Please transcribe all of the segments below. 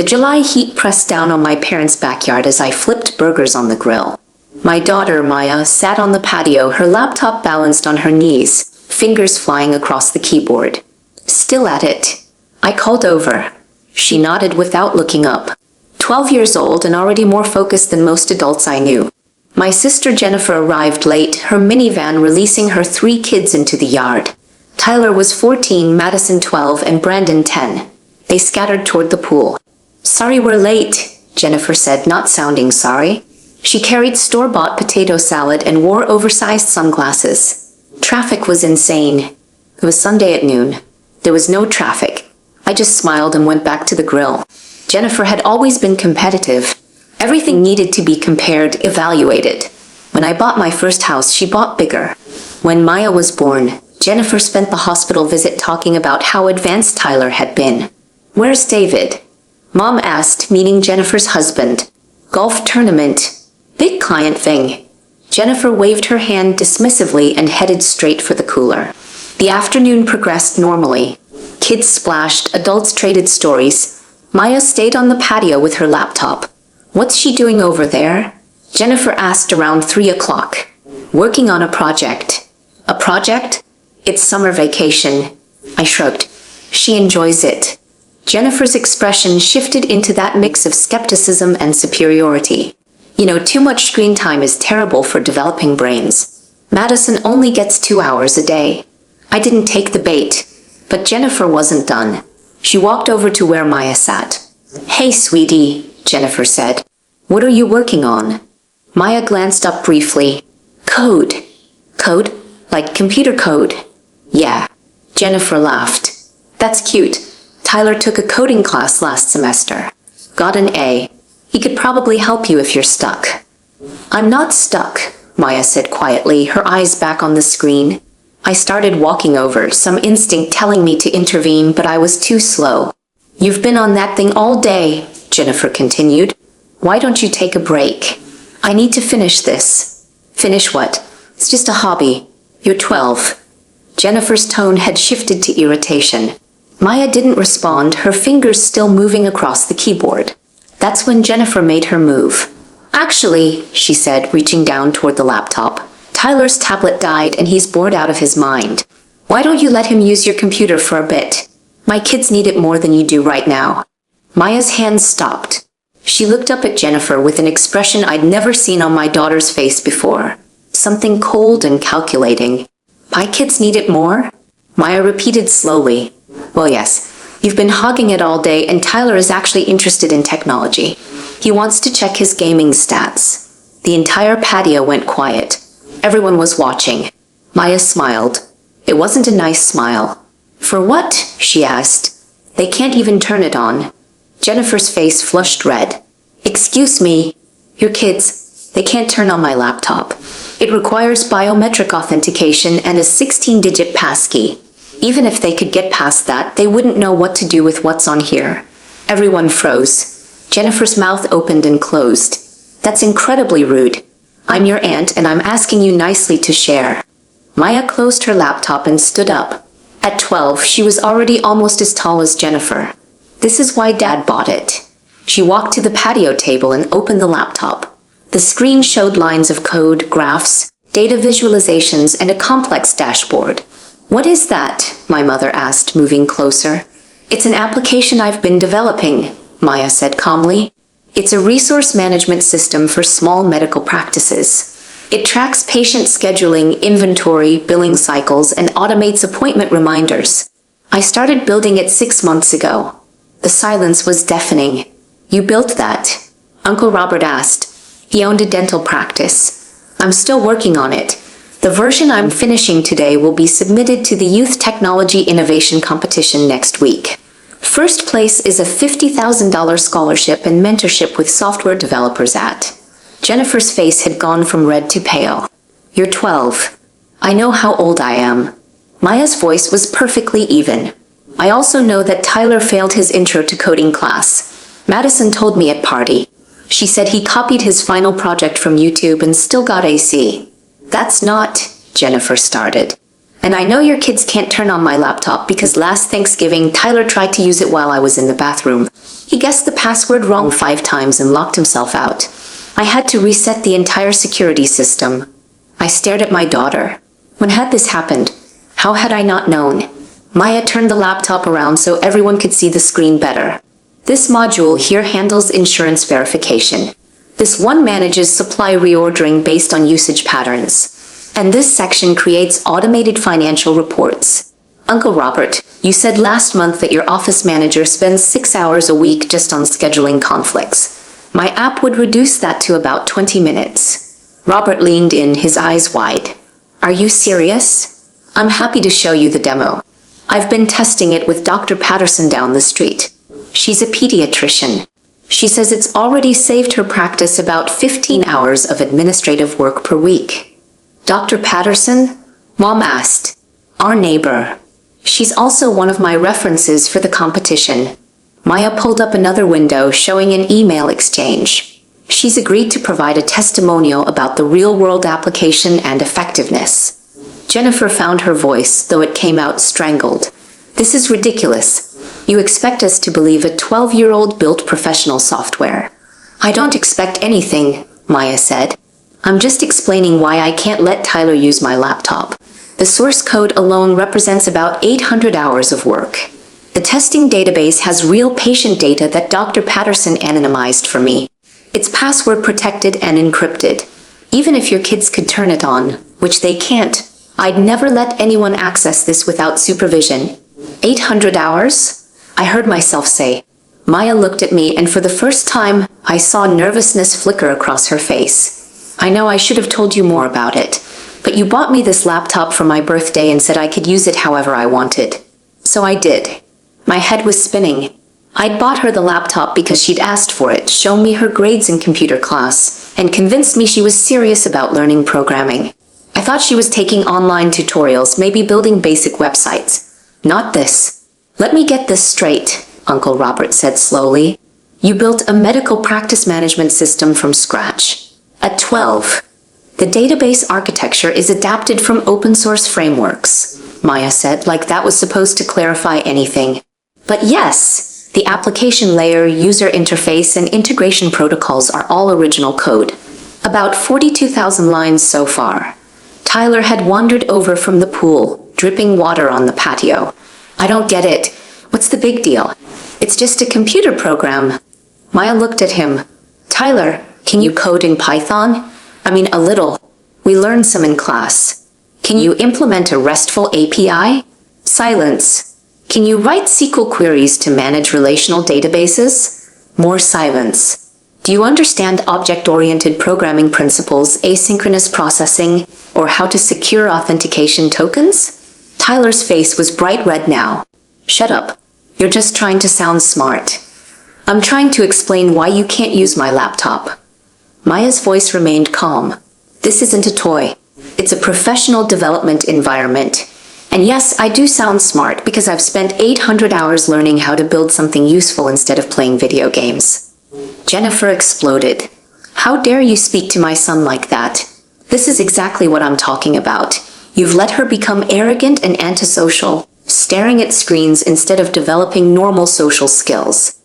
The July heat pressed down on my parents' backyard as I flipped burgers on the grill. My daughter, Maya, sat on the patio, her laptop balanced on her knees, fingers flying across the keyboard. Still at it. I called over. She nodded without looking up. 12 years old and already more focused than most adults I knew. My sister Jennifer arrived late, her minivan releasing her 3 kids into the yard. Tyler was 14, Madison 12, and Brandon 10. They scattered toward the pool. "Sorry we're late," Jennifer said, not sounding sorry. She carried store-bought potato salad and wore oversized sunglasses. Traffic was insane. It was Sunday at noon. There was no traffic. I just smiled and went back to the grill. Jennifer had always been competitive. Everything needed to be compared, evaluated. When I bought my first house, she bought bigger. When Maya was born, Jennifer spent the hospital visit talking about how advanced Tyler had been. "Where's David?" Mom asked, meaning Jennifer's husband. "Golf tournament. Big client thing." Jennifer waved her hand dismissively and headed straight for the cooler. The afternoon progressed normally. Kids splashed, adults traded stories. Maya stayed on the patio with her laptop. "What's she doing over there?" Jennifer asked around 3 o'clock. "Working on a project." "A project?" "It's summer vacation." I shrugged. "She enjoys it." Jennifer's expression shifted into that mix of skepticism and superiority. "You know, too much screen time is terrible for developing brains. Madison only gets 2 hours a day." I didn't take the bait, but Jennifer wasn't done. She walked over to where Maya sat. "Hey, sweetie," Jennifer said. "What are you working on?" Maya glanced up briefly. "Code." "Code? Like computer code?" "Yeah." Jennifer laughed. "That's cute. Tyler took a coding class last semester. Got an A. He could probably help you if you're stuck." "I'm not stuck," Maya said quietly, her eyes back on the screen. I started walking over, some instinct telling me to intervene, but I was too slow. "You've been on that thing all day," Jennifer continued. "Why don't you take a break?" "I need to finish this." "Finish what?" "It's just a hobby. You're 12. Jennifer's tone had shifted to irritation. Maya didn't respond, her fingers still moving across the keyboard. That's when Jennifer made her move. "Actually," she said, reaching down toward the laptop, "Tyler's tablet died and he's bored out of his mind. Why don't you let him use your computer for a bit? My kids need it more than you do right now." Maya's hands stopped. She looked up at Jennifer with an expression I'd never seen on my daughter's face before. Something cold and calculating. "My kids need it more?" Maya repeated slowly. "Well, yes. You've been hogging it all day, and Tyler is actually interested in technology. He wants to check his gaming stats." The entire patio went quiet. Everyone was watching. Maya smiled. It wasn't a nice smile. "For what?" she asked. "They can't even turn it on." Jennifer's face flushed red. "Excuse me. Your kids, they can't turn on my laptop. It requires biometric authentication and a 16-digit passkey. Even if they could get past that, they wouldn't know what to do with what's on here." Everyone froze. Jennifer's mouth opened and closed. "That's incredibly rude. I'm your aunt and I'm asking you nicely to share." Maya closed her laptop and stood up. At 12, she was already almost as tall as Jennifer. "This is why Dad bought it." She walked to the patio table and opened the laptop. The screen showed lines of code, graphs, data visualizations, and a complex dashboard. "What is that?" my mother asked, moving closer. "It's an application I've been developing," Maya said calmly. "It's a resource management system for small medical practices. It tracks patient scheduling, inventory, billing cycles, and automates appointment reminders. I started building it 6 months ago." The silence was deafening. "You built that?" Uncle Robert asked. He owned a dental practice. "I'm still working on it. The version I'm finishing today will be submitted to the Youth Technology Innovation Competition next week. First place is a $50,000 scholarship and mentorship with software developers at." Jennifer's face had gone from red to pale. "You're 12. I know how old I am." Maya's voice was perfectly even. "I also know that Tyler failed his intro to coding class. Madison told me at party. She said he copied his final project from YouTube and still got a C." "That's not," Jennifer started. "And I know your kids can't turn on my laptop because last Thanksgiving Tyler tried to use it while I was in the bathroom. He guessed the password wrong 5 times and locked himself out. I had to reset the entire security system. I stared at my daughter. When had this happened? How had I not known? Maya turned the laptop around so everyone could see the screen better. This module here handles insurance verification. This one manages supply reordering based on usage patterns. And this section creates automated financial reports. Uncle Robert, you said last month that your office manager spends 6 hours a week just on scheduling conflicts. My app would reduce that to about 20 minutes. Robert leaned in, his eyes wide. Are you serious? I'm happy to show you the demo. I've been testing it with Dr. Patterson down the street. She's a pediatrician. She says it's already saved her practice about 15 hours of administrative work per week. Dr. Patterson? Mom asked. Our neighbor. She's also one of my references for the competition. Maya pulled up another window showing an email exchange. She's agreed to provide a testimonial about the real-world application and effectiveness. Jennifer found her voice, though it came out strangled. This is ridiculous. You expect us to believe a 12-year-old built professional software. I don't expect anything, Maya said. I'm just explaining why I can't let Tyler use my laptop. The source code alone represents about 800 hours of work. The testing database has real patient data that Dr. Patterson anonymized for me. It's password protected and encrypted. Even if your kids could turn it on, which they can't, I'd never let anyone access this without supervision. 800 hours? I heard myself say. Maya looked at me, and for the first time, I saw nervousness flicker across her face. I know I should have told you more about it, but you bought me this laptop for my birthday and said I could use it however I wanted. So I did. My head was spinning. I'd bought her the laptop because she'd asked for it, shown me her grades in computer class, and convinced me she was serious about learning programming. I thought she was taking online tutorials, maybe building basic websites. Not this. Let me get this straight, Uncle Robert said slowly. You built a medical practice management system from scratch. At 12. The database architecture is adapted from open source frameworks, Maya said, like that was supposed to clarify anything. But yes, the application layer, user interface, and integration protocols are all original code. About 42,000 lines so far. Tyler had wandered over from the pool, dripping water on the patio. I don't get it. What's the big deal? It's just a computer program. Maya looked at him. Tyler, can you code in Python? I mean, a little. We learned some in class. Can you implement a RESTful API? Silence. Can you write SQL queries to manage relational databases? More silence. Do you understand object-oriented programming principles, asynchronous processing, or how to secure authentication tokens? Tyler's face was bright red now. Shut up. You're just trying to sound smart. I'm trying to explain why you can't use my laptop. Maya's voice remained calm. This isn't a toy. It's a professional development environment. And yes, I do sound smart because I've spent 800 hours learning how to build something useful instead of playing video games. Jennifer exploded. How dare you speak to my son like that? This is exactly what I'm talking about. You've let her become arrogant and antisocial, staring at screens instead of developing normal social skills.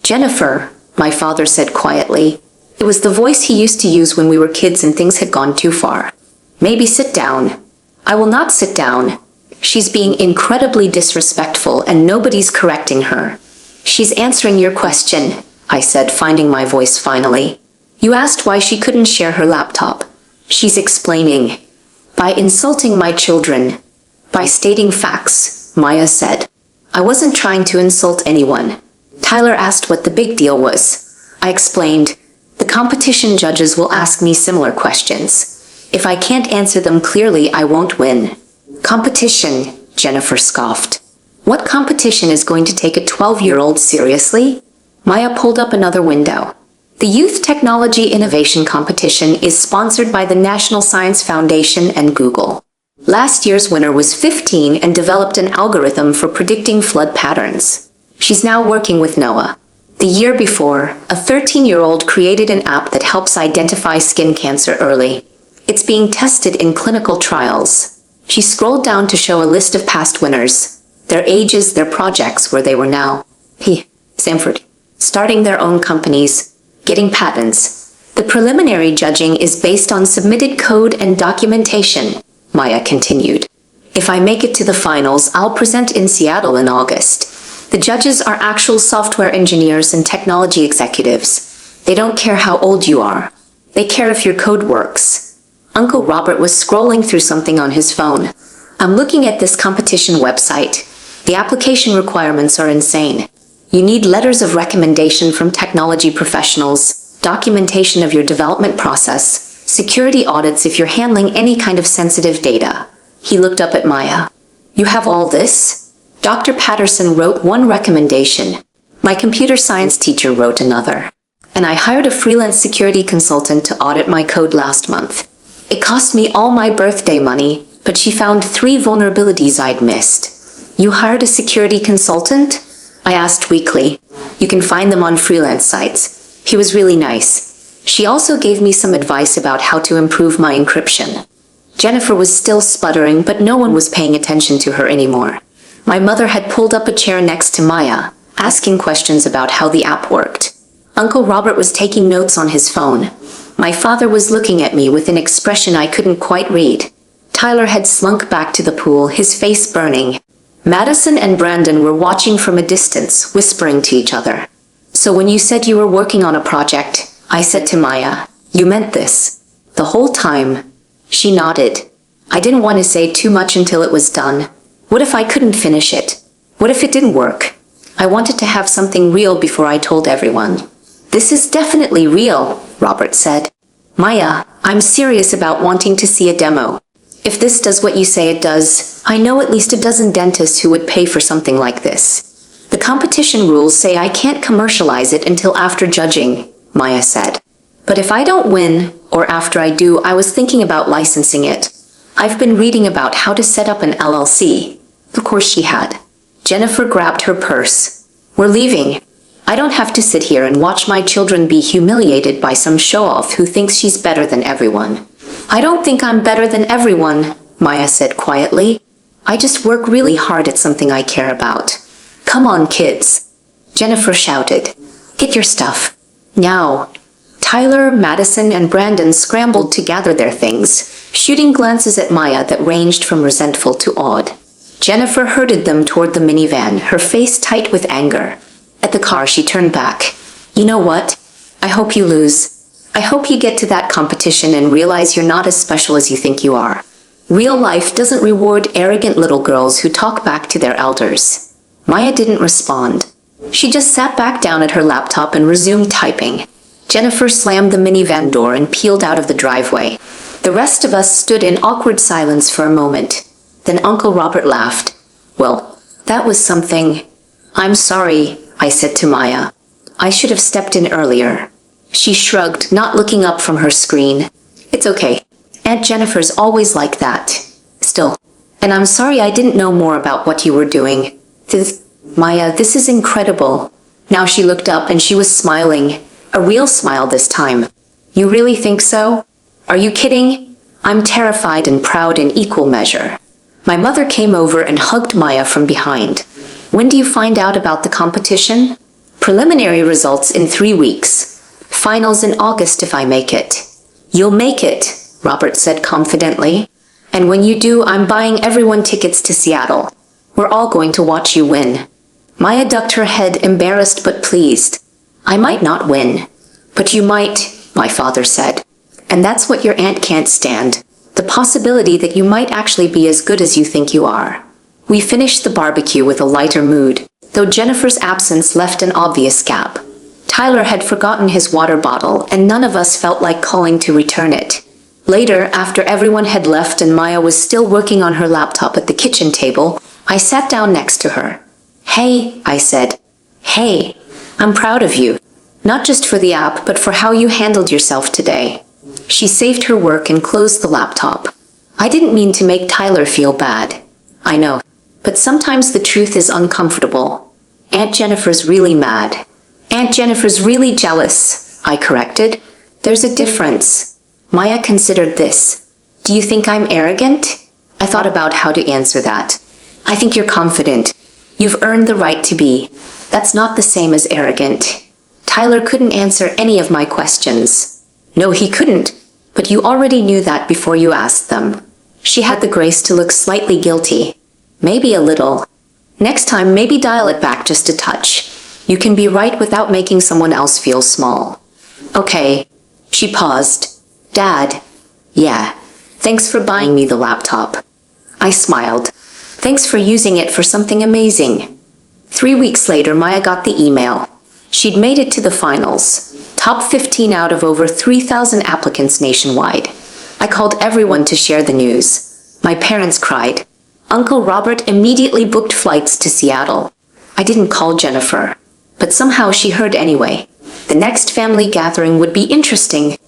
Jennifer, my father said quietly. It was the voice he used to use when we were kids and things had gone too far. Maybe sit down. I will not sit down. She's being incredibly disrespectful and nobody's correcting her. She's answering your question, I said, finding my voice finally. You asked why she couldn't share her laptop. She's explaining. By insulting my children. By stating facts, Maya said. I wasn't trying to insult anyone. Tyler asked what the big deal was. I explained. The competition judges will ask me similar questions. If I can't answer them clearly, I won't win. Competition, Jennifer scoffed. What competition is going to take a 12-year-old seriously? Maya pulled up another window. The Youth Technology Innovation Competition is sponsored by the National Science Foundation and Google. Last year's winner was 15 and developed an algorithm for predicting flood patterns. She's now working with NOAA. The year before, a 13-year-old created an app that helps identify skin cancer early. It's being tested in clinical trials. She scrolled down to show a list of past winners, their ages, their projects, where they were now. Sanford. starting their own companies, getting patents. The preliminary judging is based on submitted code and documentation, Maya continued. If I make it to the finals, I'll present in Seattle in August. The judges are actual software engineers and technology executives. They don't care how old you are. They care if your code works. Uncle Robert was scrolling through something on his phone. I'm looking at this competition website. The application requirements are insane. You need letters of recommendation from technology professionals, documentation of your development process, security audits if you're handling any kind of sensitive data. He looked up at Maya. You have all this? Dr. Patterson wrote one recommendation. My computer science teacher wrote another. And I hired a freelance security consultant to audit my code last month. It cost me all my birthday money, but she found 3 vulnerabilities I'd missed. You hired a security consultant? I asked weakly. You can find them on freelance sites. He was really nice. She also gave me some advice about how to improve my encryption. Jennifer was still sputtering, but no one was paying attention to her anymore. My mother had pulled up a chair next to Maya, asking questions about how the app worked. Uncle Robert was taking notes on his phone. My father was looking at me with an expression I couldn't quite read. Tyler had slunk back to the pool, his face burning. Madison and Brandon were watching from a distance, whispering to each other. So when you said you were working on a project, I said to Maya, you meant this. The whole time. She nodded. I didn't want to say too much until it was done. What if I couldn't finish it? What if it didn't work? I wanted to have something real before I told everyone. This is definitely real, Robert said. Maya, I'm serious about wanting to see a demo. If this does what you say it does, I know at least a dozen dentists who would pay for something like this. The competition rules say I can't commercialize it until after judging, Maya said. But if I don't win, or after I do, I was thinking about licensing it. I've been reading about how to set up an LLC. Of course she had. Jennifer grabbed her purse. We're leaving. I don't have to sit here and watch my children be humiliated by some show-off who thinks she's better than everyone. I don't think I'm better than everyone, Maya said quietly. I just work really hard at something I care about. Come on, kids. Jennifer shouted. Get your stuff. Now. Tyler, Madison, and Brandon scrambled to gather their things, shooting glances at Maya that ranged from resentful to awed. Jennifer herded them toward the minivan, her face tight with anger. At the car, she turned back. You know what? I hope you lose. I hope you get to that competition and realize you're not as special as you think you are. Real life doesn't reward arrogant little girls who talk back to their elders. Maya didn't respond. She just sat back down at her laptop and resumed typing. Jennifer slammed the minivan door and peeled out of the driveway. The rest of us stood in awkward silence for a moment. Then Uncle Robert laughed. Well, that was something. I'm sorry, I said to Maya. I should have stepped in earlier. She shrugged, not looking up from her screen. It's okay. Aunt Jennifer's always like that. Still. And I'm sorry I didn't know more about what you were doing. Maya, this is incredible. Now she looked up and she was smiling. A real smile this time. You really think so? Are you kidding? I'm terrified and proud in equal measure. My mother came over and hugged Maya from behind. When do you find out about the competition? Preliminary results in 3 weeks. Finals in August if I make it. You'll make it, Robert said confidently. And when you do, I'm buying everyone tickets to Seattle. We're all going to watch you win. Maya ducked her head, embarrassed but pleased. I might not win. But you might, my father said. And that's what your aunt can't stand. The possibility that you might actually be as good as you think you are. We finished the barbecue with a lighter mood, though Jennifer's absence left an obvious gap. Tyler had forgotten his water bottle, and none of us felt like calling to return it. Later, after everyone had left and Maya was still working on her laptop at the kitchen table, I sat down next to her. Hey, I said. Hey, I'm proud of you. Not just for the app, but for how you handled yourself today. She saved her work and closed the laptop. I didn't mean to make Tyler feel bad. I know. But sometimes the truth is uncomfortable. Aunt Jennifer's really mad. Aunt Jennifer's really jealous, I corrected. There's a difference. Maya considered this. Do you think I'm arrogant? I thought about how to answer that. I think you're confident. You've earned the right to be. That's not the same as arrogant. Tyler couldn't answer any of my questions. No, he couldn't, but you already knew that before you asked them. She had the grace to look slightly guilty. Maybe a little. Next time, maybe dial it back just a touch. You can be right without making someone else feel small. Okay. She paused. Dad. Yeah. Thanks for buying me the laptop. I smiled. Thanks for using it for something amazing. 3 weeks later, Maya got the email. She'd made it to the finals. Top 15 out of over 3,000 applicants nationwide. I called everyone to share the news. My parents cried. Uncle Robert immediately booked flights to Seattle. I didn't call Jennifer, but somehow she heard anyway. The next family gathering would be interesting.